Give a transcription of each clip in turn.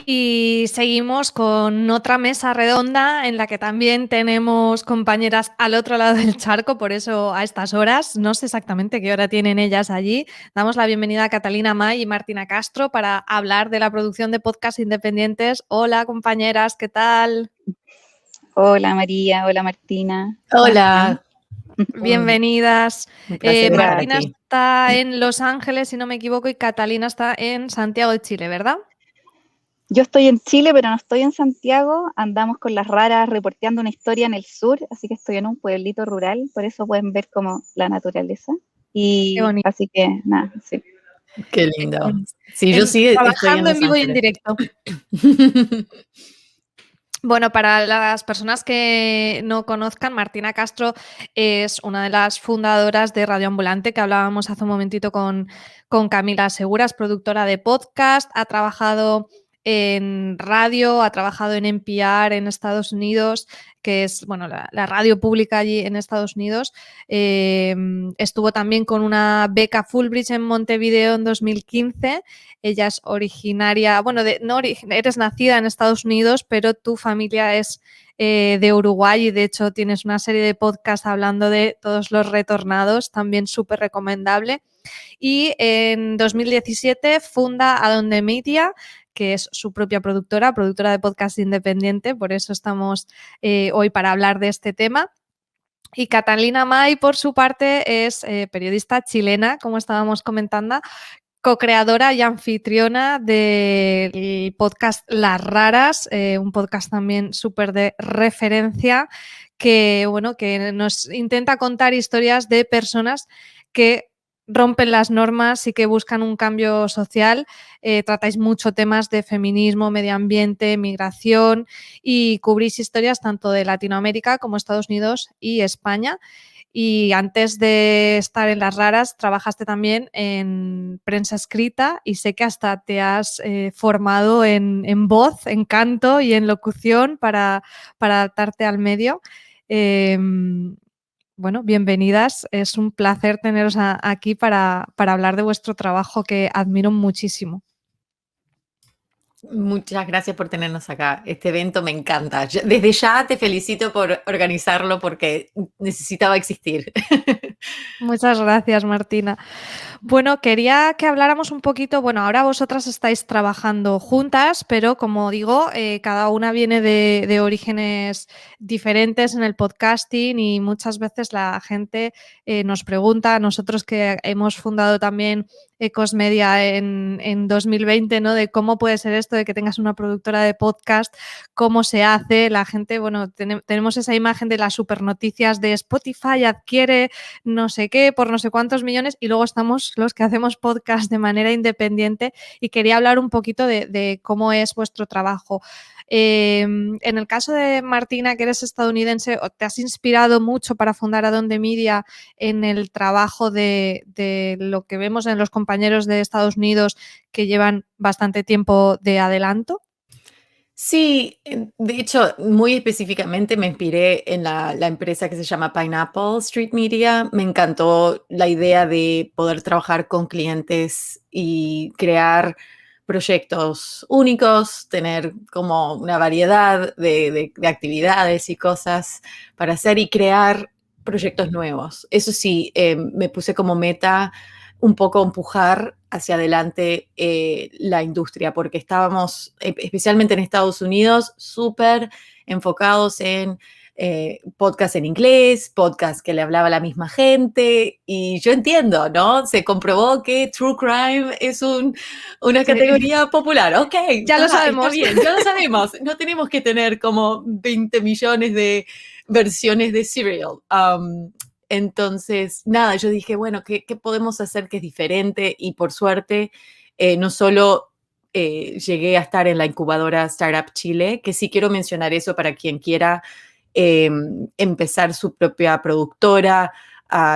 Y seguimos con otra mesa redonda en la que también tenemos compañeras al otro lado del charco, por eso a estas horas, no sé exactamente qué hora tienen ellas allí. Damos la bienvenida a Catalina May y Martina Castro para hablar de la producción de podcasts independientes. Hola compañeras, ¿qué tal? Hola María, hola Martina, ¿cómo están? Hola, Bienvenidas. un placer estar Martina aquí. está en Los Ángeles, si no me equivoco, y Catalina está en Santiago de Chile, ¿verdad? Yo estoy en Chile, pero no estoy en Santiago. Andamos con las raras reporteando una historia en el sur, así que estoy en un pueblito rural, por eso pueden ver como la naturaleza. Qué Y bonito. así que nada, sí. Qué lindo. Sí, yo sí estoy en Trabajando en Los vivo y en Ángeles. directo. Bueno, para las personas que no conozcan, Martina Castro es una de las fundadoras de Radio Ambulante, que hablábamos hace un momentito con Camila Seguras, productora de podcast, ha trabajado en radio, ha trabajado en NPR en Estados Unidos, que es bueno, la radio pública allí en Estados Unidos. Estuvo también con una beca Fulbright en Montevideo en 2015. Ella es originaria, bueno, eres nacida en Estados Unidos, pero tu familia es de Uruguay y de hecho tienes una serie de podcasts hablando de todos los retornados, también súper recomendable. Y en 2017 funda Adonde Media, que es su propia productora de podcast independiente, por eso estamos hoy para hablar de este tema. Y Catalina May, por su parte, es periodista chilena, como estábamos comentando, co-creadora y anfitriona del podcast Las Raras, un podcast también súper de referencia que, bueno, que nos intenta contar historias de personas que rompen las normas y que buscan un cambio social. Tratáis mucho temas de feminismo, medio ambiente, migración y cubrís historias tanto de Latinoamérica como Estados Unidos y España. Y antes de estar en Las Raras, trabajaste también en prensa escrita y sé que hasta te has formado en voz, en canto y en locución para adaptarte al medio. Bueno, bienvenidas. Es un placer teneros aquí para hablar de vuestro trabajo que admiro muchísimo. Muchas gracias por tenernos acá. Este evento me encanta. Desde ya te felicito por organizarlo porque necesitaba existir. Muchas gracias, Martina. Bueno, quería que habláramos un poquito, bueno, ahora vosotras estáis trabajando juntas, pero como digo, cada una viene de orígenes diferentes en el podcasting y muchas veces la gente nos pregunta, nosotros que hemos fundado también Ecosmedia en 2020, ¿no? De cómo puede ser esto de que tengas una productora de podcast, cómo se hace, la gente, bueno, tenemos esa imagen de las super noticias de Spotify adquiere no sé qué por no sé cuántos millones y luego estamos los que hacemos podcast de manera independiente y quería hablar un poquito de cómo es vuestro trabajo. En el caso de Martina, que eres estadounidense, ¿te has inspirado mucho para fundar Adonde Media en el trabajo de lo que vemos en los compañeros de Estados Unidos que llevan bastante tiempo de adelanto? Sí, de hecho, muy específicamente me inspiré en la empresa que se llama Pineapple Street Media. Me encantó la idea de poder trabajar con clientes y crear proyectos únicos, tener como una variedad de actividades y cosas para hacer y crear proyectos nuevos. Eso sí, me puse como meta un poco empujar hacia adelante la industria, porque estábamos, especialmente en Estados Unidos, súper enfocados en podcast en inglés, podcast que le hablaba a la misma gente, y yo entiendo, ¿no? Se comprobó que True Crime es una Sí. categoría popular. Ok, Ya lo sabemos. está bien, ya lo sabemos. No tenemos que tener como 20 millones de versiones de Serial. Entonces, nada, yo dije, bueno, ¿qué podemos hacer que es diferente? Y por suerte, no solo llegué a estar en la incubadora Startup Chile, que sí quiero mencionar eso para quien quiera empezar su propia productora,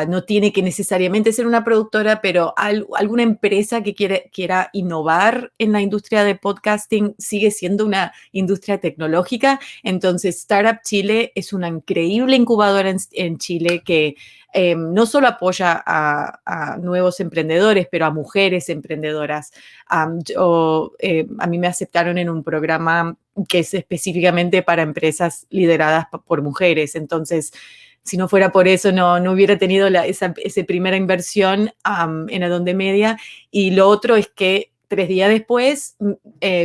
no tiene que necesariamente ser una productora, pero alguna empresa que quiera innovar en la industria de podcasting sigue siendo una industria tecnológica. Entonces, Startup Chile es una increíble incubadora en Chile que no solo apoya a nuevos emprendedores, pero a mujeres emprendedoras. A mí me aceptaron en un programa que es específicamente para empresas lideradas por mujeres. Entonces, si no fuera por eso, no hubiera tenido esa primera inversión en Adonde Media. Y lo otro es que 3 días después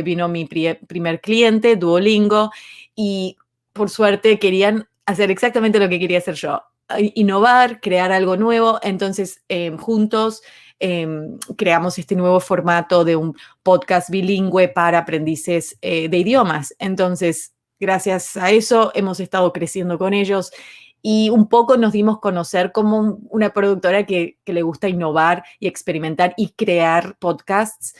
vino mi primer cliente, Duolingo, y por suerte querían hacer exactamente lo que quería hacer yo, innovar, crear algo nuevo. Entonces, juntos creamos este nuevo formato de un podcast bilingüe para aprendices de idiomas. Entonces, gracias a eso hemos estado creciendo con ellos y un poco nos dimos a conocer como una productora que le gusta innovar y experimentar y crear podcasts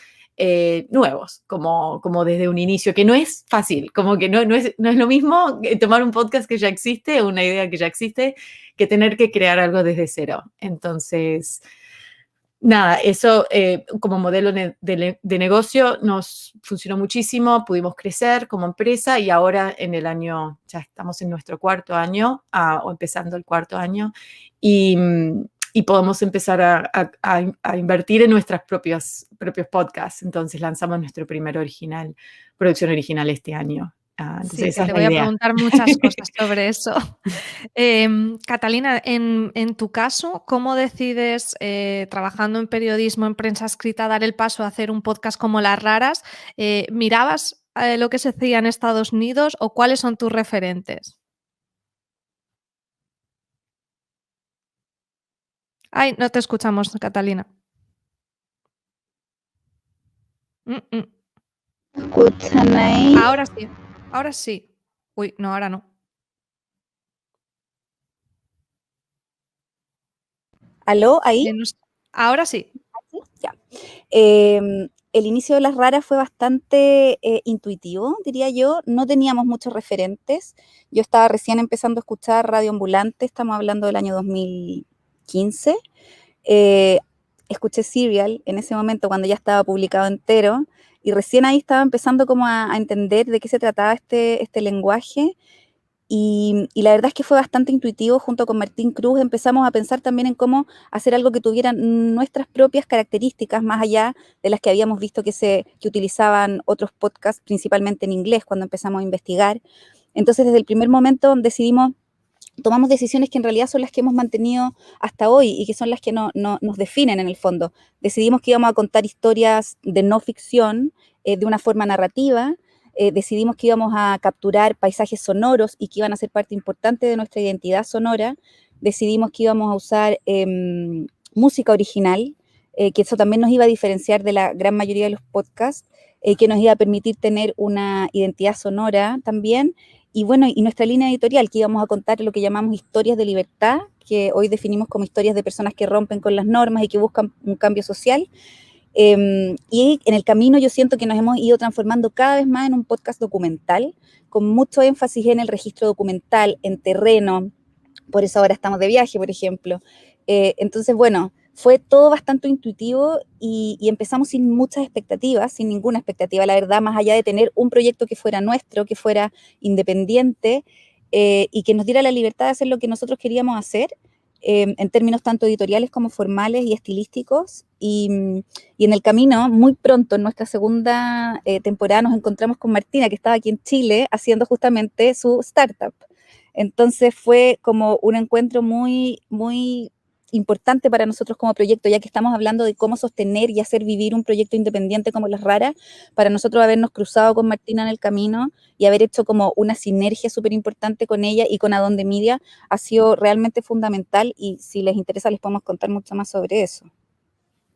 nuevos, como desde un inicio, que no es fácil, como que no es lo mismo tomar un podcast que ya existe, una idea que ya existe, que tener que crear algo desde cero. Entonces, nada, eso como modelo de negocio nos funcionó muchísimo, pudimos crecer como empresa y ahora ya estamos en nuestro 4.º año o empezando el 4.º año y podemos empezar a invertir en nuestros propios podcasts. Entonces lanzamos nuestro primer producción original este año. Entonces sí, esa te es voy la a idea. preguntar muchas cosas sobre eso. Catalina, en tu caso, ¿cómo decides, trabajando en periodismo, en prensa escrita, dar el paso a hacer un podcast como Las Raras? ¿Mirabas lo que se hacía en Estados Unidos o cuáles son tus referentes? Ay, no te escuchamos, Catalina. ¿Escuchan ahí? Ahora sí, ahora sí. Uy, no, ahora no. ¿Aló? ¿Ahí? Ahora sí. Ya. El inicio de Las Raras fue bastante intuitivo, diría yo. No teníamos muchos referentes. Yo estaba recién empezando a escuchar Radio Ambulante, estamos hablando del año 2015. Escuché Serial en ese momento cuando ya estaba publicado entero y recién ahí estaba empezando como a entender de qué se trataba este lenguaje. Y la verdad es que fue bastante intuitivo. Junto con Martín Cruz empezamos a pensar también en cómo hacer algo que tuviera nuestras propias características, más allá de las que habíamos visto que utilizaban otros podcasts, principalmente en inglés, cuando empezamos a investigar. Entonces, desde el primer momento tomamos decisiones que en realidad son las que hemos mantenido hasta hoy y que son las que nos definen en el fondo. Decidimos que íbamos a contar historias de no ficción de una forma narrativa. Decidimos que íbamos a capturar paisajes sonoros y que iban a ser parte importante de nuestra identidad sonora. Decidimos que íbamos a usar música original, que eso también nos iba a diferenciar de la gran mayoría de los podcasts, que nos iba a permitir tener una identidad sonora también. Y bueno, y nuestra línea editorial, que íbamos a contar lo que llamamos historias de libertad, que hoy definimos como historias de personas que rompen con las normas y que buscan un cambio social. Y en el camino yo siento que nos hemos ido transformando cada vez más en un podcast documental, con mucho énfasis en el registro documental, en terreno. Por eso ahora estamos de viaje, por ejemplo. Entonces, bueno, fue todo bastante intuitivo y empezamos sin muchas expectativas, sin ninguna expectativa, la verdad, más allá de tener un proyecto que fuera nuestro, que fuera independiente y que nos diera la libertad de hacer lo que nosotros queríamos hacer, en términos tanto editoriales como formales y estilísticos. Y en el camino, muy pronto, en nuestra segunda temporada, nos encontramos con Martina, que estaba aquí en Chile haciendo justamente su startup. Entonces fue como un encuentro muy, muy importante para nosotros como proyecto, ya que estamos hablando de cómo sostener y hacer vivir un proyecto independiente como Las Raras. Para nosotros habernos cruzado con Martina en el camino y haber hecho como una sinergia súper importante con ella y con Adonde Media ha sido realmente fundamental, y si les interesa les podemos contar mucho más sobre eso.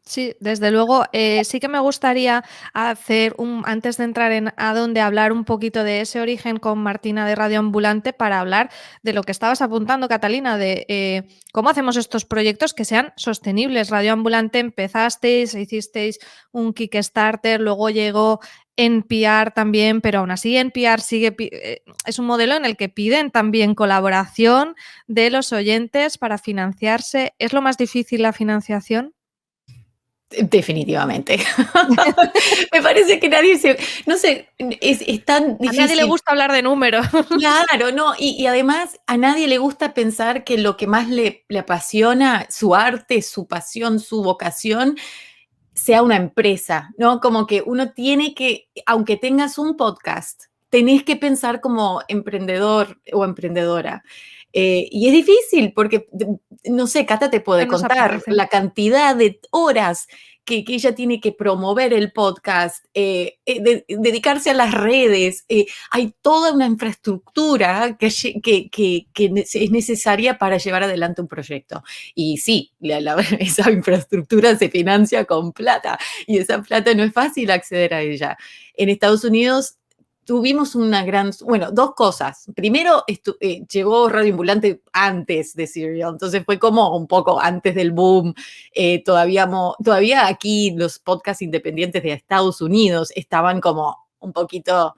Sí, desde luego. Sí que me gustaría antes de entrar en a dónde, hablar un poquito de ese origen con Martina de Radio Ambulante para hablar de lo que estabas apuntando, Catalina, de cómo hacemos estos proyectos que sean sostenibles. Radio Ambulante empezasteis, hicisteis un Kickstarter, luego llegó NPR también, pero aún así NPR es un modelo en el que piden también colaboración de los oyentes para financiarse. ¿Es lo más difícil la financiación? Definitivamente. Me parece que nadie no sé, es tan A nadie le difícil. gusta hablar de números. Claro, no, y además a nadie le gusta pensar que lo que más le apasiona, su arte, su pasión, su vocación, sea una empresa, ¿no? Como que uno tiene que, aunque tengas un podcast, tenés que pensar como emprendedor o emprendedora. Y es difícil porque, no sé, Cata te ¿Qué puede nos contar apetece? la cantidad de horas que ella tiene que promover el podcast, dedicarse a las redes. Hay toda una infraestructura que es necesaria para llevar adelante un proyecto. Y sí, esa infraestructura se financia con plata y esa plata no es fácil acceder a ella. En Estados Unidos tuvimos dos cosas. Primero, llegó Radio Ambulante antes de Serial, entonces fue como un poco antes del boom. Todavía aquí los podcasts independientes de Estados Unidos estaban como un poquito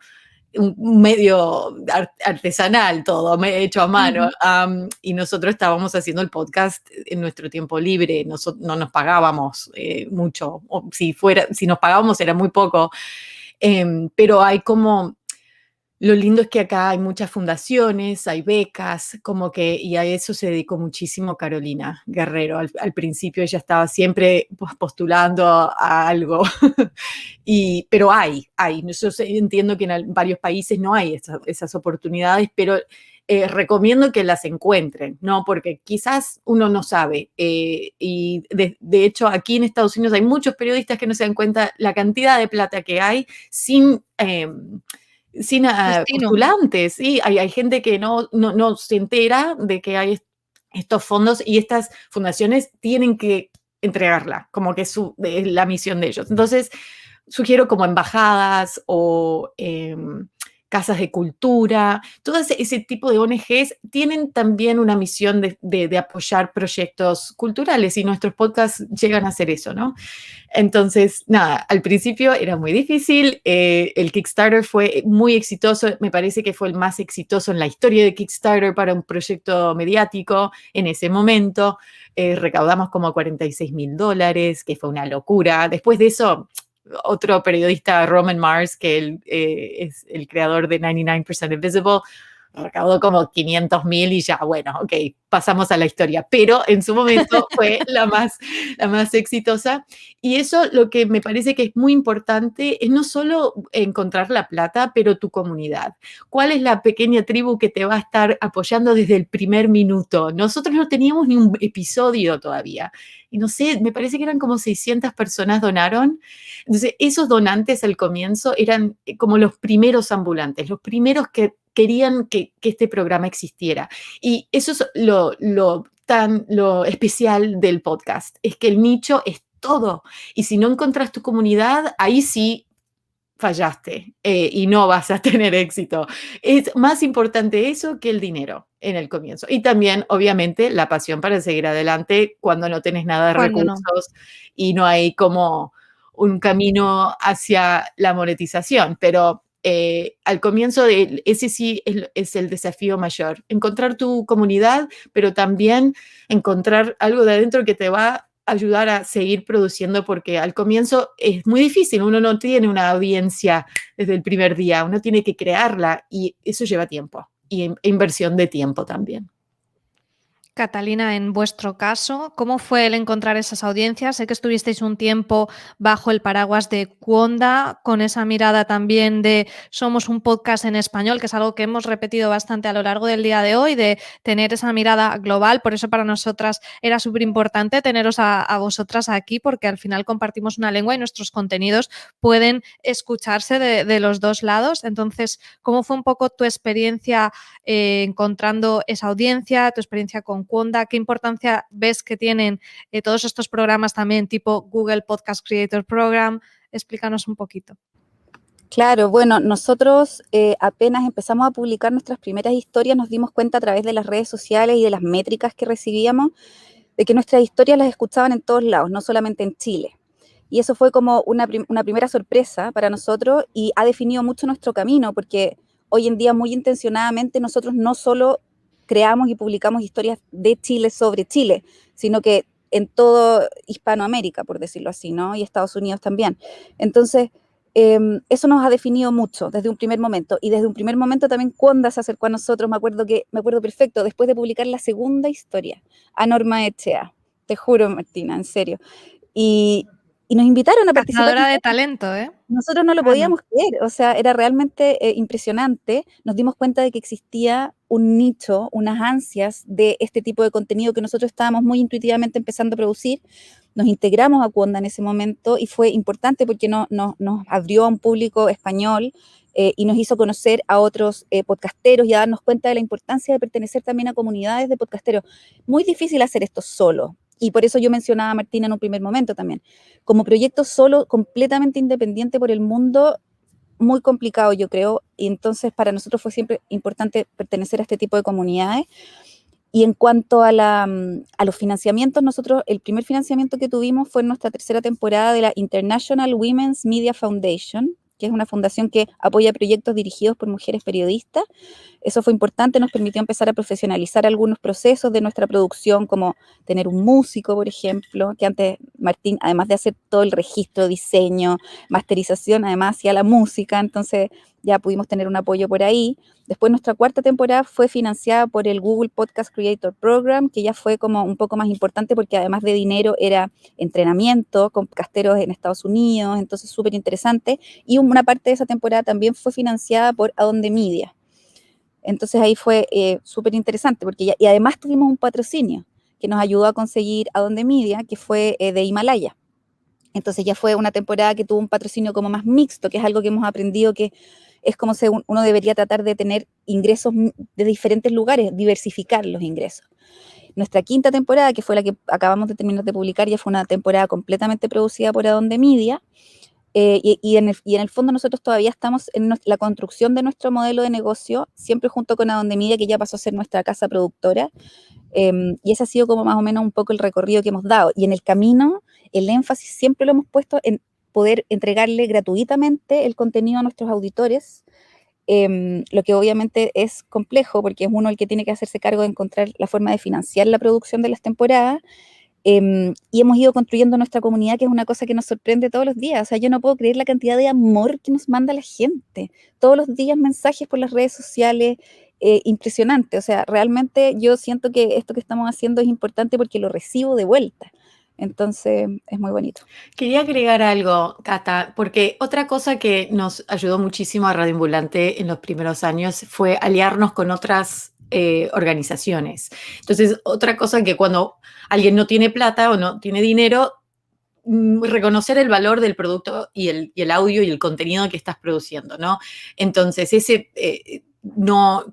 un medio artesanal todo, hecho a mano. Y nosotros estábamos haciendo el podcast en nuestro tiempo libre, no nos pagábamos mucho, o si nos pagábamos era muy poco, pero hay como lo lindo es que acá hay muchas fundaciones, hay becas, como que, y a eso se dedicó muchísimo Carolina Guerrero. Al principio ella estaba siempre postulando a algo, pero hay. Yo entiendo que en varios países no hay esas oportunidades, pero recomiendo que las encuentren, ¿no? Porque quizás uno no sabe. Y de hecho, aquí en Estados Unidos hay muchos periodistas que no se dan cuenta la cantidad de plata que hay sin Destino. postulantes, ¿sí? Hay gente que no se entera de que hay estos fondos y estas fundaciones tienen que entregarla, como que es la misión de ellos. Entonces, sugiero como embajadas o casas de cultura, todo ese tipo de ONGs tienen también una misión de apoyar proyectos culturales y nuestros podcasts llegan a hacer eso, ¿no? Entonces, nada, al principio era muy difícil, el Kickstarter fue muy exitoso, me parece que fue el más exitoso en la historia de Kickstarter para un proyecto mediático en ese momento. Recaudamos como $46,000, que fue una locura. Después de eso, otro periodista, Roman Mars, que él es el creador de 99% Invisible, recaudó como 500,000 y ya, bueno, ok, pasamos a la historia. Pero en su momento fue la más exitosa. Y eso lo que me parece que es muy importante es no solo encontrar la plata, pero tu comunidad. ¿Cuál es la pequeña tribu que te va a estar apoyando desde el primer minuto? Nosotros no teníamos ni un episodio todavía. Y no sé, me parece que eran como 600 personas donaron. Entonces, esos donantes al comienzo eran como los primeros ambulantes, los primeros que querían que este programa existiera. Y eso es lo especial del podcast, es que el nicho es todo. Y si no encontrás tu comunidad, ahí sí fallaste y no vas a tener éxito. Es más importante eso que el dinero en el comienzo. Y también, obviamente, la pasión para seguir adelante cuando no tenés nada de Cuando no. recursos y no hay como un camino hacia la monetización. Pero al comienzo, ese sí es el desafío mayor. Encontrar tu comunidad, pero también encontrar algo de adentro que te va a ayudar a seguir produciendo, porque al comienzo es muy difícil, uno no tiene una audiencia desde el primer día, uno tiene que crearla y eso lleva tiempo y inversión de tiempo también. Catalina, en vuestro caso, ¿cómo fue el encontrar esas audiencias? Sé que estuvisteis un tiempo bajo el paraguas de Cuonda, con esa mirada también de somos un podcast en español, que es algo que hemos repetido bastante a lo largo del día de hoy, de tener esa mirada global. Por eso para nosotras era súper importante teneros a vosotras aquí, porque al final compartimos una lengua y nuestros contenidos pueden escucharse de los dos lados. Entonces, ¿cómo fue un poco tu experiencia encontrando esa audiencia, tu experiencia con Cuonda, ¿qué importancia ves que tienen todos estos programas también tipo Google Podcast Creator Program? Explícanos un poquito. Claro, bueno, nosotros apenas empezamos a publicar nuestras primeras historias, nos dimos cuenta a través de las redes sociales y de las métricas que recibíamos, de que nuestras historias las escuchaban en todos lados, no solamente en Chile. Y eso fue como una primera sorpresa para nosotros y ha definido mucho nuestro camino, porque hoy en día muy intencionadamente nosotros no solo creamos y publicamos historias de Chile sobre Chile, sino que en todo Hispanoamérica, por decirlo así, ¿no? Y Estados Unidos también. Entonces, eso nos ha definido mucho desde un primer momento. Y desde un primer momento también Cuonda se acercó a nosotros, me acuerdo perfecto, después de publicar la segunda historia, a Norma Echea. Te juro, Martina, en serio. Y nos invitaron a participar. Cazadora de talento, ¿eh? Nosotros no lo podíamos creer, o sea, era realmente impresionante. Nos dimos cuenta de que existía un nicho, unas ansias de este tipo de contenido que nosotros estábamos muy intuitivamente empezando a producir. Nos integramos a Cuonda en ese momento y fue importante porque nos abrió a un público español y nos hizo conocer a otros podcasteros y a darnos cuenta de la importancia de pertenecer también a comunidades de podcasteros. Muy difícil hacer esto solo. Y por eso yo mencionaba a Martina en un primer momento también. Como proyecto solo, completamente independiente por el mundo, muy complicado, yo creo. Y entonces para nosotros fue siempre importante pertenecer a este tipo de comunidades. Y en cuanto a los financiamientos, nosotros el primer financiamiento que tuvimos fue en nuestra tercera temporada de la International Women's Media Foundation, que es una fundación que apoya proyectos dirigidos por mujeres periodistas. Eso fue importante, nos permitió empezar a profesionalizar algunos procesos de nuestra producción, como tener un músico, por ejemplo, que antes Martín, además de hacer todo el registro, diseño, masterización, además hacía la música, entonces ya pudimos tener un apoyo por ahí. Después nuestra cuarta temporada fue financiada por el Google Podcast Creator Program, que ya fue como un poco más importante porque además de dinero era entrenamiento con podcasteros en Estados Unidos, entonces súper interesante. Y una parte de esa temporada también fue financiada por Adonde Media. Entonces ahí fue súper interesante porque y además tuvimos un patrocinio que nos ayudó a conseguir Adonde Media, que fue de Himalaya. Entonces ya fue una temporada que tuvo un patrocinio como más mixto, que es algo que hemos aprendido que es como uno debería tratar de tener ingresos de diferentes lugares, diversificar los ingresos. Nuestra quinta temporada, que fue la que acabamos de terminar de publicar, ya fue una temporada completamente producida por Adonde Media, y en el fondo nosotros todavía estamos en la construcción de nuestro modelo de negocio, siempre junto con Adonde Media, que ya pasó a ser nuestra casa productora, y ese ha sido como más o menos un poco el recorrido que hemos dado. Y en el camino, el énfasis siempre lo hemos puesto en poder entregarle gratuitamente el contenido a nuestros auditores, lo que obviamente es complejo porque es uno el que tiene que hacerse cargo de encontrar la forma de financiar la producción de las temporadas, y hemos ido construyendo nuestra comunidad, que es una cosa que nos sorprende todos los días. O sea, yo no puedo creer la cantidad de amor que nos manda la gente. Todos los días mensajes por las redes sociales, impresionante. O sea, realmente yo siento que esto que estamos haciendo es importante porque lo recibo de vuelta. Entonces, es muy bonito. Quería agregar algo, Cata, porque otra cosa que nos ayudó muchísimo a Radio Ambulante en los primeros años fue aliarnos con otras organizaciones. Entonces, otra cosa que cuando alguien no tiene plata o no tiene dinero, reconocer el valor del producto y el audio y el contenido que estás produciendo, ¿no? Entonces,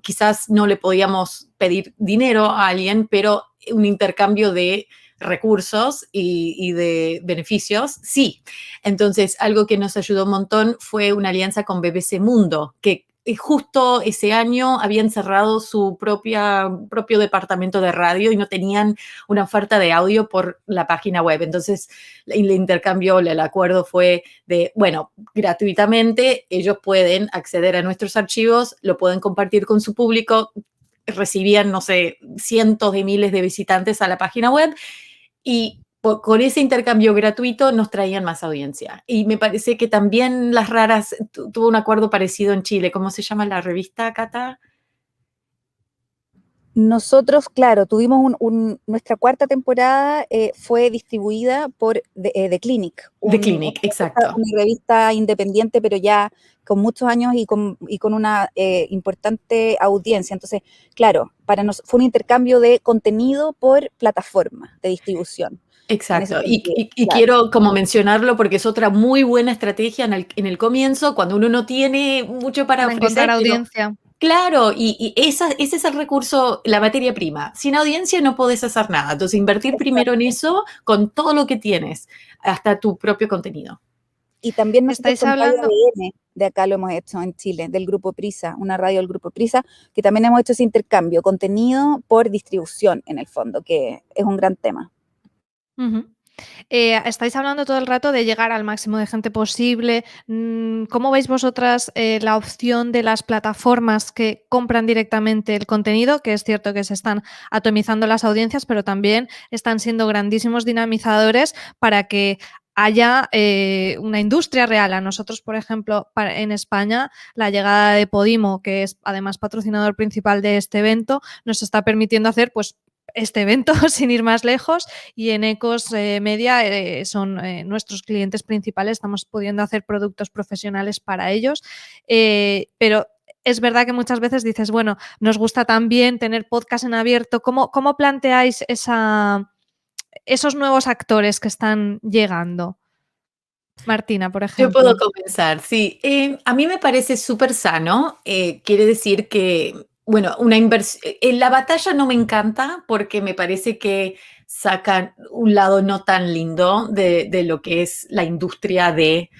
quizás no le podíamos pedir dinero a alguien, pero un intercambio de recursos y de beneficios, sí. Entonces, algo que nos ayudó un montón fue una alianza con BBC Mundo, que justo ese año habían cerrado su propio departamento de radio y no tenían una oferta de audio por la página web. Entonces, el intercambio, el acuerdo fue de, bueno, gratuitamente ellos pueden acceder a nuestros archivos, lo pueden compartir con su público, recibían, no sé, cientos de miles de visitantes a la página web y con ese intercambio gratuito nos traían más audiencia. Y me parece que también Las Raras tuvo un acuerdo parecido en Chile. ¿Cómo se llama la revista, Cata? Nosotros, claro, tuvimos nuestra cuarta temporada fue distribuida por The Clinic. The Clinic, exacto. Una revista independiente, pero ya con muchos años y con una importante audiencia. Entonces, claro, para nosotros fue un intercambio de contenido por plataforma de distribución. Exacto, y claro, quiero como mencionarlo porque es otra muy buena estrategia en el comienzo, cuando uno no tiene mucho para ofrecer. Encontrar audiencia. Claro, ese es el recurso, la materia prima. Sin audiencia no podés hacer nada. Entonces, invertir primero en eso con todo lo que tienes, hasta tu propio contenido. Y también nosotros Estáis con Radio hablando... ADN, de acá lo hemos hecho en Chile, del Grupo Prisa, una radio del Grupo Prisa, que también hemos hecho ese intercambio, contenido por distribución en el fondo, que es un gran tema. Ujú. Estáis hablando todo el rato de llegar al máximo de gente posible. ¿Cómo veis vosotras la opción de las plataformas que compran directamente el contenido? Que es cierto que se están atomizando las audiencias, pero también están siendo grandísimos dinamizadores para que haya una industria real. A nosotros, por ejemplo, en España, la llegada de Podimo, que es además patrocinador principal de este evento, nos está permitiendo hacer pues este evento sin ir más lejos, y en Ecos Media son nuestros clientes principales, estamos pudiendo hacer productos profesionales para ellos, pero es verdad que muchas veces dices, bueno, nos gusta también tener podcast en abierto. ¿Cómo planteáis esos nuevos actores que están llegando? Martina, por Yo puedo ejemplo. comenzar, sí. A mí me parece súper sano. Quiere decir que, bueno, una inversión. En la batalla no me encanta porque me parece que sacan un lado no tan lindo de lo que es la industria de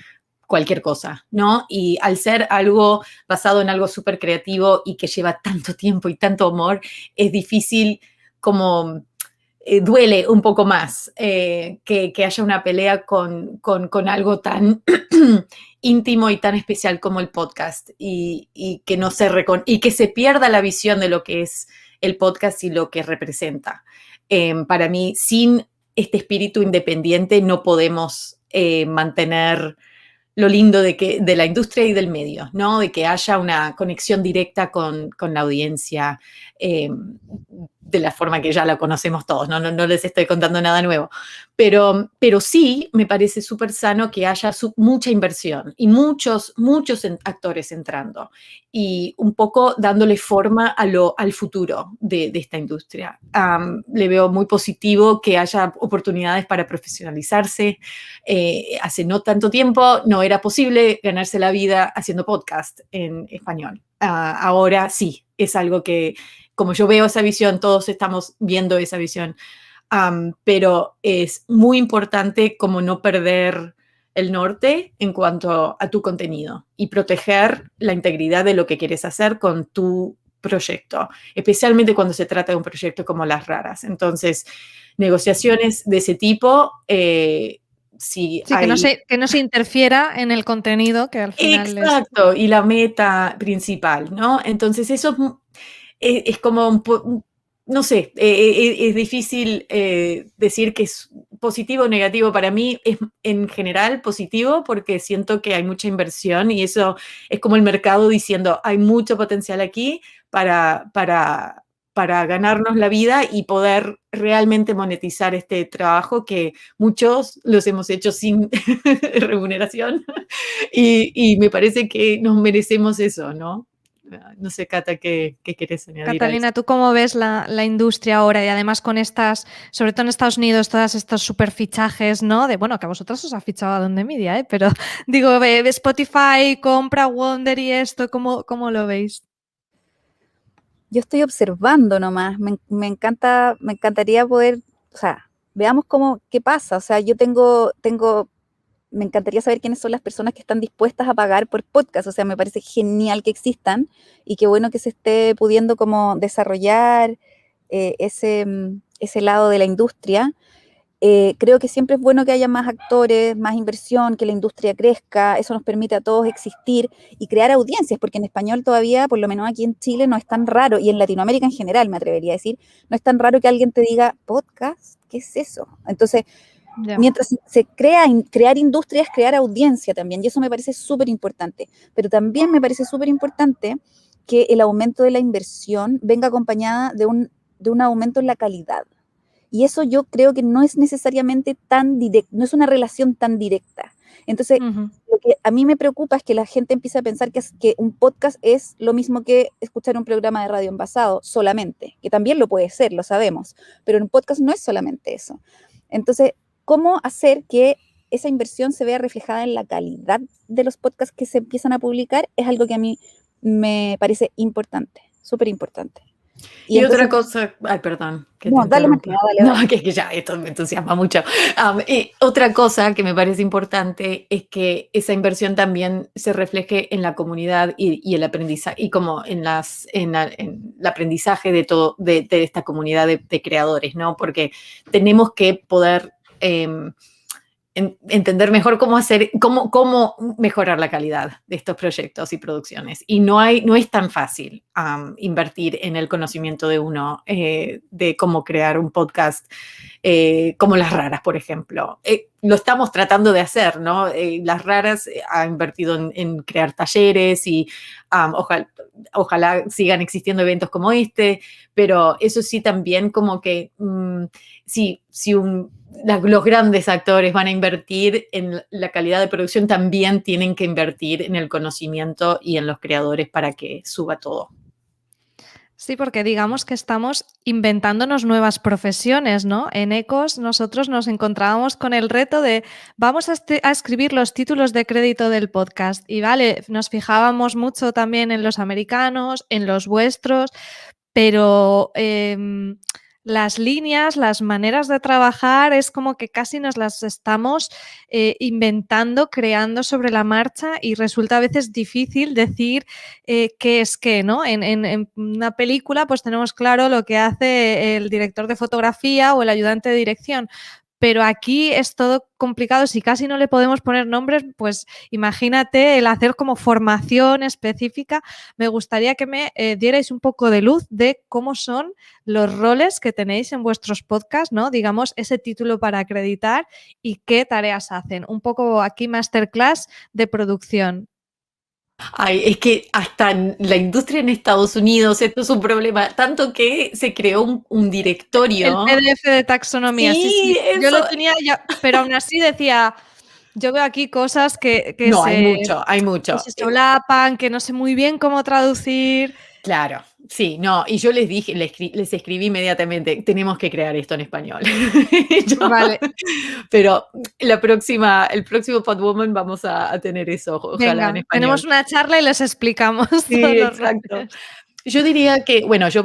cualquier cosa, ¿no? Y al ser algo basado en algo súper creativo y que lleva tanto tiempo y tanto amor, es difícil como duele un poco más que haya una pelea con algo tan íntimo y tan especial como el podcast y que no se y que se pierda la visión de lo que es el podcast y lo que representa. Para mí, sin este espíritu independiente no podemos mantener lo lindo de la industria y del medio, ¿no? De que haya una conexión directa con la audiencia de la forma que ya la conocemos todos, no les estoy contando nada nuevo. Pero sí me parece súper sano que haya mucha inversión y muchos actores entrando y un poco dándole forma al futuro de esta industria. Le veo muy positivo que haya oportunidades para profesionalizarse. Hace no tanto tiempo no era posible ganarse la vida haciendo podcast en español. Ahora sí, es algo que, como yo veo esa visión, todos estamos viendo esa visión, pero es muy importante como no perder el norte en cuanto a tu contenido y proteger la integridad de lo que quieres hacer con tu proyecto, especialmente cuando se trata de un proyecto como Las Raras. Entonces, negociaciones de ese tipo, si Sí, hay... que no se interfiera en el contenido, que al final es... Exacto, y la meta principal, ¿no? Entonces, eso es como no sé, es difícil decir que es positivo o negativo. Para mí es en general positivo porque siento que hay mucha inversión y eso es como el mercado diciendo hay mucho potencial aquí para ganarnos la vida y poder realmente monetizar este trabajo que muchos los hemos hecho sin remuneración y me parece que nos merecemos eso, ¿no? No sé, Cata, ¿qué querés añadir a eso? Catalina, ¿tú cómo ves la industria ahora? Y además con estas, sobre todo en Estados Unidos, todos estos super fichajes, ¿no? De, bueno, que a vosotros os ha fichado a Donde Media, ¿eh? Pero digo, Spotify, compra Wonder y esto, ¿cómo lo veis? Yo estoy observando nomás, me encantaría poder, o sea, veamos qué pasa. O sea, yo me encantaría saber quiénes son las personas que están dispuestas a pagar por podcast. O sea, me parece genial que existan y qué bueno que se esté pudiendo como desarrollar ese lado de la industria. Creo que siempre es bueno que haya más actores, más inversión, que la industria crezca. Eso nos permite a todos existir y crear audiencias, porque en español todavía, por lo menos aquí en Chile, no es tan raro, y en Latinoamérica en general, me atrevería a decir, no es tan raro que alguien te diga, podcast, ¿qué es eso? Entonces, Ya. mientras se crear industrias, crear audiencia también, y eso me parece súper importante. Pero también me parece súper importante que el aumento de la inversión venga acompañada de un aumento en la calidad. Y eso yo creo que no es necesariamente tan directo, no es una relación tan directa. Entonces, Ujú. lo que a mí me preocupa es que la gente empiece a pensar que un podcast es lo mismo que escuchar un programa de radio envasado solamente, que también lo puede ser, lo sabemos, pero un podcast no es solamente eso. Entonces, ¿cómo hacer que esa inversión se vea reflejada en la calidad de los podcasts que se empiezan a publicar? Es algo que a mí me parece importante, súper importante. Y entonces, otra cosa, ay, perdón, que no, te dale, interrumpa. Martina, dale, dale. No, que ya esto me entusiasma mucho. Otra cosa que me parece importante es que esa inversión también se refleje en la comunidad y el aprendizaje, y como en el aprendizaje de todo, de esta comunidad de creadores, ¿no? Porque tenemos que poder entender mejor cómo mejorar la calidad de estos proyectos y producciones. Y no es tan fácil invertir en el conocimiento de uno de cómo crear un podcast como Las Raras, por ejemplo. Lo estamos tratando de hacer, ¿no? Las Raras ha invertido en crear talleres y ojalá sigan existiendo eventos como este, pero eso sí también como que si los grandes actores van a invertir en la calidad de producción, también tienen que invertir en el conocimiento y en los creadores para que suba todo. Sí, porque digamos que estamos inventándonos nuevas profesiones, ¿no? En Ecos nosotros nos encontrábamos con el reto de vamos a escribir los títulos de crédito del podcast y vale, nos fijábamos mucho también en los americanos, en los vuestros, pero las líneas, las maneras de trabajar es como que casi nos las estamos inventando, creando sobre la marcha y resulta a veces difícil decir qué es qué, ¿no? En una película pues tenemos claro lo que hace el director de fotografía o el ayudante de dirección, pero aquí es todo complicado. Si casi no le podemos poner nombres, pues imagínate el hacer como formación específica. Me gustaría que me dierais un poco de luz de cómo son los roles que tenéis en vuestros podcasts, ¿no? Digamos, ese título para acreditar y qué tareas hacen. Un poco aquí masterclass de producción. Ay, es que hasta en la industria en Estados Unidos esto es un problema, tanto que se creó un El directorio. PDF de taxonomía, sí, Sí, yo eso. lo tenía ya, pero aún así decía, yo veo aquí cosas que No, hay que mucho. se solapan, que no sé muy bien cómo traducir. Claro, sí, no, y yo les dije, les escribí inmediatamente, tenemos que crear esto en español. Vale, Pero el próximo Podwoman vamos a tener eso, ojalá en venga, español. tenemos una charla y les explicamos todos Sí, los exacto. roles. Yo diría que, bueno, yo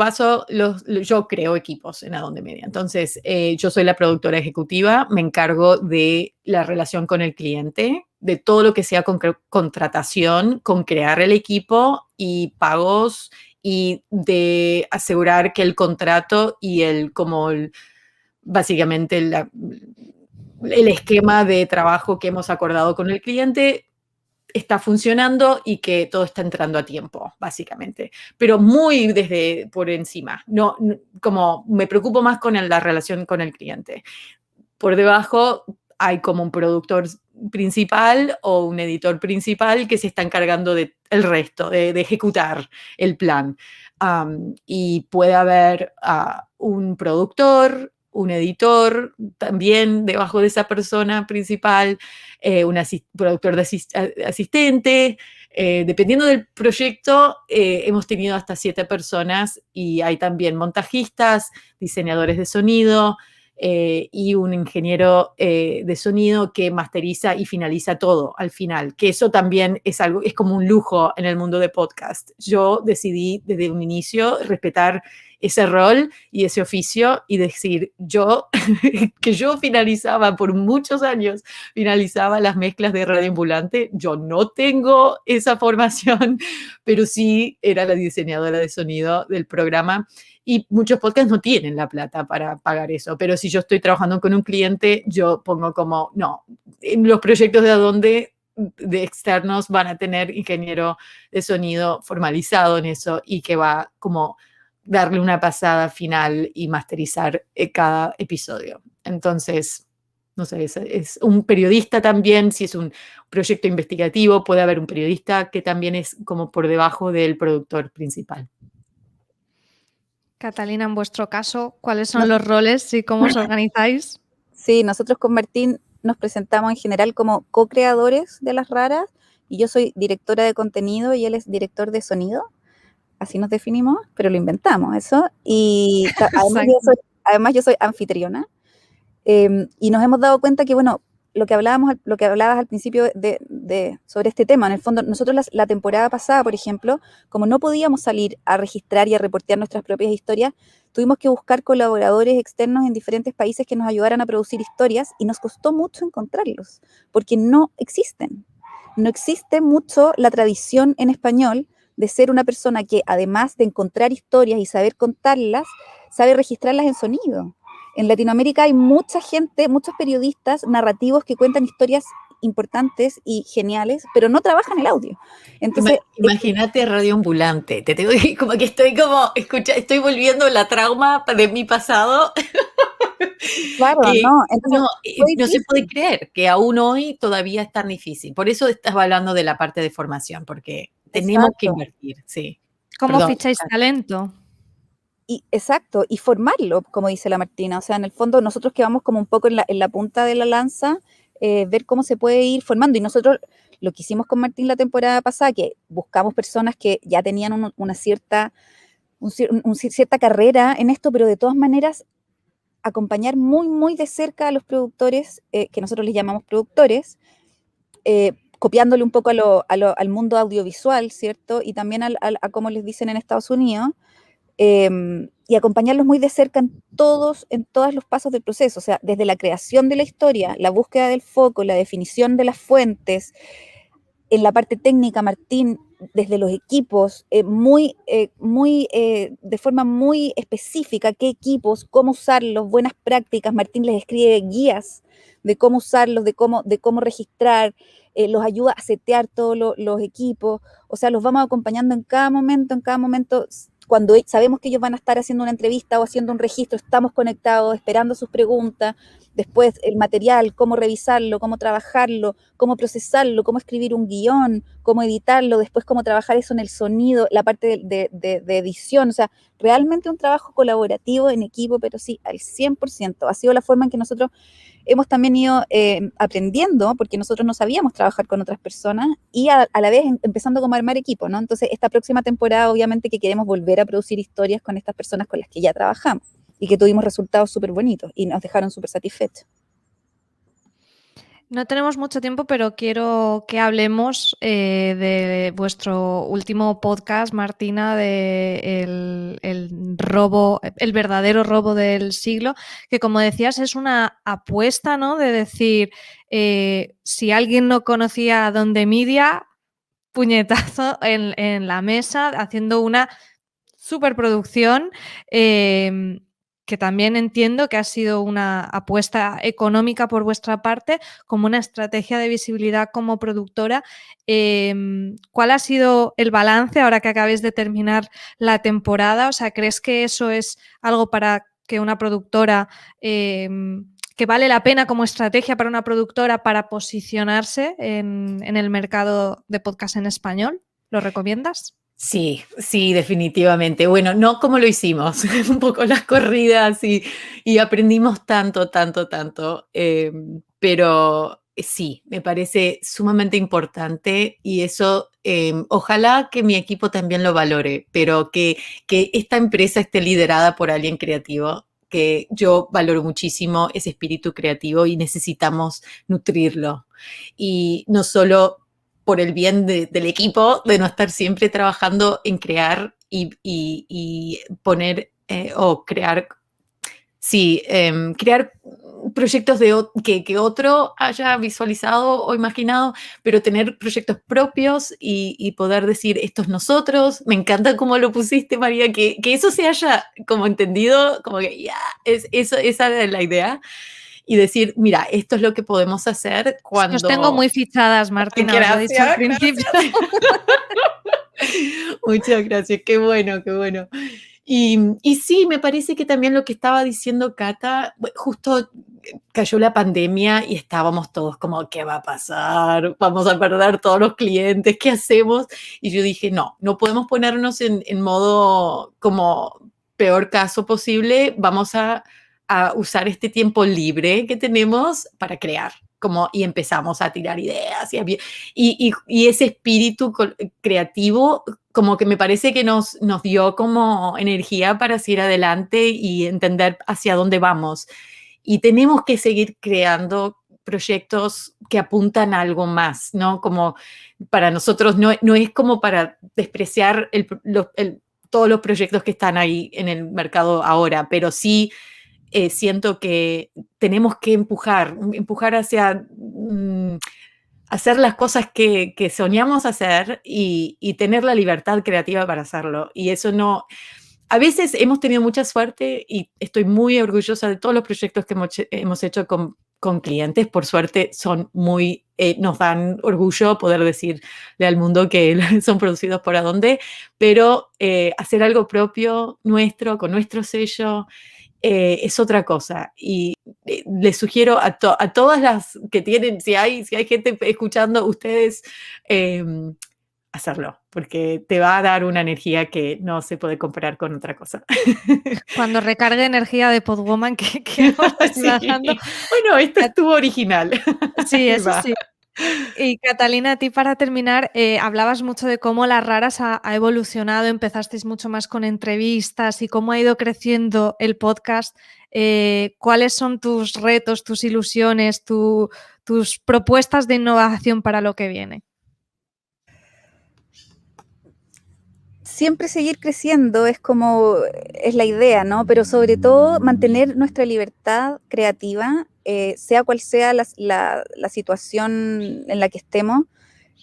creo equipos en Adonde Media. Entonces, yo soy la productora ejecutiva, me encargo de la relación con el cliente, de todo lo que sea con contratación, con crear el equipo y pagos y de asegurar que el contrato y básicamente el esquema de trabajo que hemos acordado con el cliente está funcionando y que todo está entrando a tiempo, básicamente. Pero muy desde por encima. Como me preocupo más con la relación con el cliente. Por debajo hay como un productor principal o un editor principal que se está encargando del resto, de ejecutar el plan. Y puede haber un productor, un editor también debajo de esa persona principal, un productor de asistente. Dependiendo del proyecto, hemos tenido hasta 7 personas y hay también montajistas, diseñadores de sonido, y un ingeniero de sonido que masteriza y finaliza todo al final, que eso también es como un lujo en el mundo de podcast. Yo decidí desde un inicio respetar ese rol y ese oficio y decir, que yo finalizaba por muchos años, finalizaba las mezclas de Radio Ambulante. Yo no tengo esa formación, pero sí era la diseñadora de sonido del programa. Y muchos podcasts no tienen la plata para pagar eso, pero si yo estoy trabajando con un cliente, yo pongo como, no, en los proyectos de externos van a tener ingeniero de sonido formalizado en eso y que va como darle una pasada final y masterizar cada episodio. Entonces, no sé, es un periodista también, si es un proyecto investigativo, puede haber un periodista que también es como por debajo del productor principal. Catalina, en vuestro caso, ¿cuáles son los roles y cómo os organizáis? Sí, nosotros con Martín nos presentamos en general como co-creadores de Las Raras y yo soy directora de contenido y él es director de sonido. Así nos definimos, pero lo inventamos eso. Y además yo soy anfitriona. Y nos hemos dado cuenta que, bueno, lo que hablabas al principio sobre este tema. En el fondo, nosotros la temporada pasada, por ejemplo, como no podíamos salir a registrar y a reportear nuestras propias historias, tuvimos que buscar colaboradores externos en diferentes países que nos ayudaran a producir historias, y nos costó mucho encontrarlos, porque no existen. No existe mucho la tradición en español de ser una persona que, además de encontrar historias y saber contarlas, sabe registrarlas en sonido. En Latinoamérica hay mucha gente, muchos periodistas narrativos que cuentan historias importantes y geniales, pero no trabajan el audio. Entonces, Imagínate Radio Ambulante. Te tengo que, como que estoy volviendo la trauma de mi pasado. claro, Que no. Entonces, fue no se difícil. puede creer que aún hoy todavía es tan difícil. Por eso estás hablando de la parte de formación, porque tenemos que Exacto. invertir, sí. ¿Cómo Perdón. ficháis talento? Exacto, y formarlo, como dice la Martina. O sea, en el fondo, nosotros que vamos como un poco en la punta de la lanza, ver cómo se puede ir formando. Y nosotros lo que hicimos con Martín la temporada pasada, que buscamos personas que ya tenían una cierta carrera en esto, pero de todas maneras acompañar muy, muy de cerca a los productores, que nosotros les llamamos productores, copiándole un poco al mundo audiovisual, ¿cierto? Y también a como les dicen en Estados Unidos, y acompañarlos muy de cerca en todos los pasos del proceso, o sea, desde la creación de la historia, la búsqueda del foco, la definición de las fuentes, en la parte técnica, Martín, desde los equipos, de forma muy específica, qué equipos, cómo usarlos, buenas prácticas. Martín les escribe guías de cómo usarlos, de cómo registrar, los ayuda a setear todos los equipos. O sea, los vamos acompañando en cada momento. Cuando sabemos que ellos van a estar haciendo una entrevista o haciendo un registro, estamos conectados, esperando sus preguntas. Después el material, cómo revisarlo, cómo trabajarlo, cómo procesarlo, cómo escribir un guión, cómo editarlo, después cómo trabajar eso en el sonido, la parte de edición. O sea, realmente un trabajo colaborativo en equipo, pero sí, al 100%. Ha sido la forma en que nosotros hemos también ido aprendiendo, porque nosotros no sabíamos trabajar con otras personas, y a la vez empezando como a armar equipo, ¿no? Entonces, esta próxima temporada, obviamente que queremos volver a producir historias con estas personas con las que ya trabajamos, y que tuvimos resultados súper bonitos, y nos dejaron súper satisfechos. No tenemos mucho tiempo, pero quiero que hablemos de vuestro último podcast, Martina, de el robo, el verdadero robo del siglo, que como decías es una apuesta, ¿no? De decir, si alguien no conocía a Donde Media, puñetazo en la mesa, haciendo una superproducción. Que también entiendo que ha sido una apuesta económica por vuestra parte, como una estrategia de visibilidad como productora. ¿Cuál ha sido el balance ahora que acabéis de terminar la temporada? O sea, ¿crees que eso es algo para que una productora, que vale la pena como estrategia para una productora para posicionarse en el mercado de podcast en español? ¿Lo recomiendas? Sí, sí, definitivamente. Bueno, no como lo hicimos, un poco las corridas y aprendimos tanto, tanto, tanto, pero sí, me parece sumamente importante y eso, ojalá que mi equipo también lo valore, pero que esta empresa esté liderada por alguien creativo, que yo valoro muchísimo ese espíritu creativo y necesitamos nutrirlo. Y no solo por el bien del equipo, de no estar siempre trabajando en crear y poner o crear, sí, crear proyectos que otro haya visualizado o imaginado, pero tener proyectos propios y poder decir, esto es nosotros. Me encanta cómo lo pusiste, María, que eso se haya como entendido, como que ya, esa es la idea. Y decir, mira, esto es lo que podemos hacer cuando... Os tengo muy fichadas, Martina, os lo he dicho al principio. Gracias. Muchas gracias, qué bueno, qué bueno. Y sí, me parece que también lo que estaba diciendo Cata, justo cayó la pandemia y estábamos todos como, ¿qué va a pasar? Vamos a perder todos los clientes, ¿qué hacemos? Y yo dije, no podemos ponernos en modo como peor caso posible, vamos a usar este tiempo libre que tenemos para crear. Y empezamos a tirar ideas y ese espíritu creativo como que me parece que nos dio como energía para seguir adelante y entender hacia dónde vamos. Y tenemos que seguir creando proyectos que apuntan a algo más, ¿no? Como para nosotros no es como para despreciar todos los proyectos que están ahí en el mercado ahora, pero sí siento que tenemos que empujar hacia hacer las cosas que soñamos hacer y tener la libertad creativa para hacerlo. Y eso no... A veces hemos tenido mucha suerte y estoy muy orgullosa de todos los proyectos que hemos hecho con clientes. Por suerte son muy... nos dan orgullo poder decirle al mundo que son producidos por Adonde, pero hacer algo propio, nuestro, con nuestro sello, es otra cosa. Y les sugiero a todas las que tienen, si hay gente escuchando, ustedes hacerlo, porque te va a dar una energía que no se puede comparar con otra cosa. Cuando recargue energía de Podwoman que nos está dando. Bueno, esto estuvo original. Sí, eso sí. Y Catalina, a ti para terminar, hablabas mucho de cómo Las Raras ha evolucionado, empezasteis mucho más con entrevistas y cómo ha ido creciendo el podcast. ¿Cuáles son tus retos, tus ilusiones, tus propuestas de innovación para lo que viene? Siempre seguir creciendo es la idea, ¿no? Pero sobre todo mantener nuestra libertad creativa, sea cual sea la situación en la que estemos,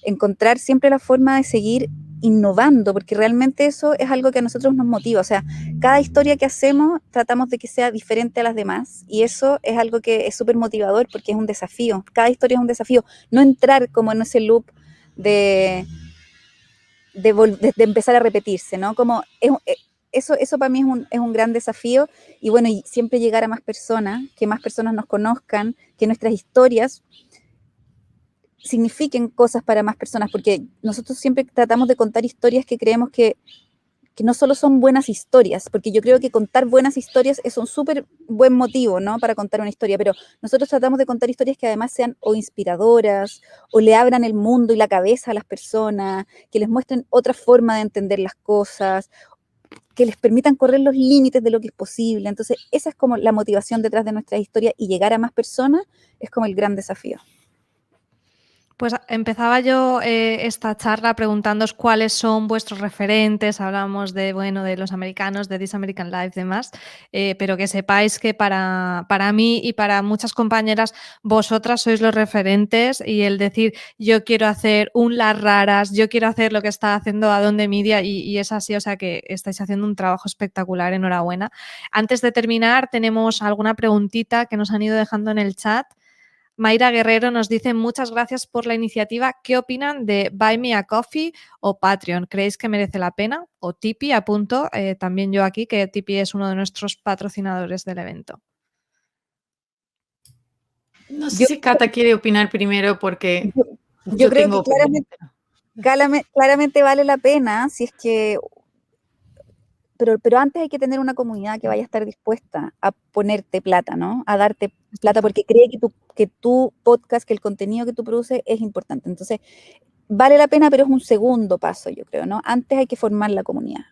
encontrar siempre la forma de seguir innovando, porque realmente eso es algo que a nosotros nos motiva. O sea, cada historia que hacemos tratamos de que sea diferente a las demás, y eso es algo que es súper motivador porque es un desafío. Cada historia es un desafío. No entrar como en ese loop de empezar a repetirse, ¿no? Eso para mí es un gran desafío, y bueno, y siempre llegar a más personas, que más personas nos conozcan, que nuestras historias signifiquen cosas para más personas, porque nosotros siempre tratamos de contar historias que creemos que no solo son buenas historias, porque yo creo que contar buenas historias es un súper buen motivo, ¿no? Para contar una historia, pero nosotros tratamos de contar historias que además sean o inspiradoras, o le abran el mundo y la cabeza a las personas, que les muestren otra forma de entender las cosas, que les permitan correr los límites de lo que es posible. Entonces, esa es como la motivación detrás de nuestra historia, y llegar a más personas es como el gran desafío. Pues empezaba yo esta charla preguntándoos cuáles son vuestros referentes. Hablamos de los americanos, de This American Life y demás, pero que sepáis que para mí y para muchas compañeras, vosotras sois los referentes, y el decir yo quiero hacer un Las Raras, yo quiero hacer lo que está haciendo Adonde Media, y es así, o sea que estáis haciendo un trabajo espectacular, enhorabuena. Antes de terminar, tenemos alguna preguntita que nos han ido dejando en el chat. Mayra Guerrero nos dice: muchas gracias por la iniciativa. ¿Qué opinan de Buy Me a Coffee o Patreon? ¿Creéis que merece la pena? O Tipeee, apunto también yo aquí, que Tipeee es uno de nuestros patrocinadores del evento. No sé si Cata quiere opinar primero, porque yo creo tengo que claramente vale la pena, si es que... Pero antes hay que tener una comunidad que vaya a estar dispuesta a ponerte plata, ¿no? A darte plata porque cree que tu podcast, que el contenido que tú produces es importante. Entonces, vale la pena, pero es un segundo paso, yo creo, ¿no? Antes hay que formar la comunidad.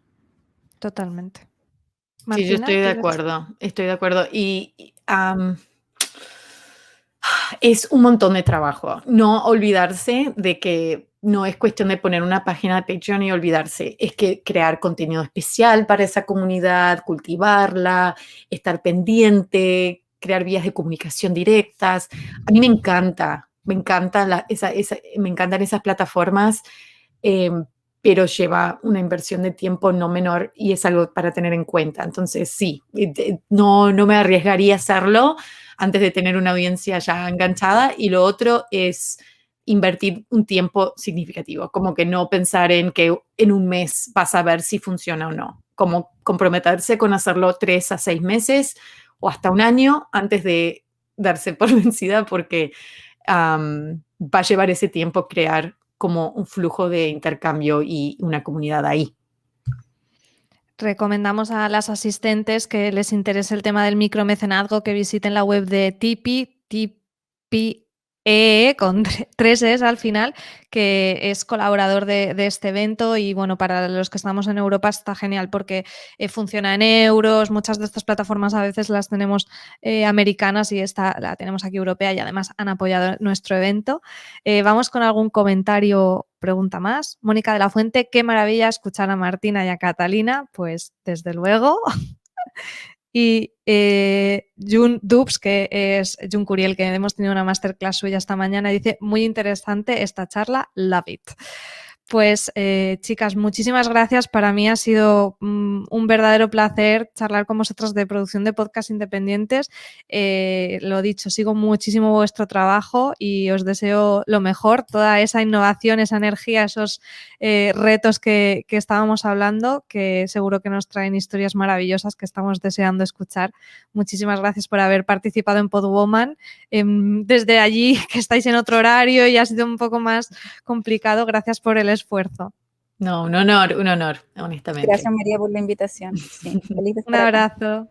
Totalmente. Martina, sí, yo estoy de acuerdo. Y es un montón de trabajo. No olvidarse de que no es cuestión de poner una página de Patreon y olvidarse. Es que crear contenido especial para esa comunidad, cultivarla, estar pendiente, crear vías de comunicación directas. A mí me encantan esas plataformas, pero lleva una inversión de tiempo no menor, y es algo para tener en cuenta. Entonces, sí, no me arriesgaría a hacerlo antes de tener una audiencia ya enganchada. Y lo otro es invertir un tiempo significativo, como que no pensar en que en un mes vas a ver si funciona o no, como comprometerse con hacerlo 3 a 6 meses o hasta un año antes de darse por vencida, porque va a llevar ese tiempo crear como un flujo de intercambio y una comunidad ahí. Recomendamos a las asistentes que les interese el tema del micromecenazgo que visiten la web de Tipeee, con 3 Es al final, que es colaborador de este evento y bueno, para los que estamos en Europa está genial porque funciona en euros, muchas de estas plataformas a veces las tenemos americanas y esta la tenemos aquí europea y además han apoyado nuestro evento. Vamos con algún comentario, pregunta más. Mónica de la Fuente, qué maravilla escuchar a Martina y a Catalina, pues desde luego. Y Jun Dubs, que es Jun Curiel, que hemos tenido una masterclass suya esta mañana, dice, muy interesante esta charla, love it. Pues chicas, muchísimas gracias. Para mí ha sido un verdadero placer charlar con vosotras de producción de podcast independientes. Lo dicho, sigo muchísimo vuestro trabajo y os deseo lo mejor, toda esa innovación, esa energía, esos retos que estábamos hablando, que seguro que nos traen historias maravillosas que estamos deseando escuchar. Muchísimas gracias por haber participado en Podwoman. Desde allí, que estáis en otro horario y ha sido un poco más complicado, gracias por el esfuerzo. No, un honor, honestamente. Gracias, María, por la invitación. Sí, feliz de Un estar acá. abrazo.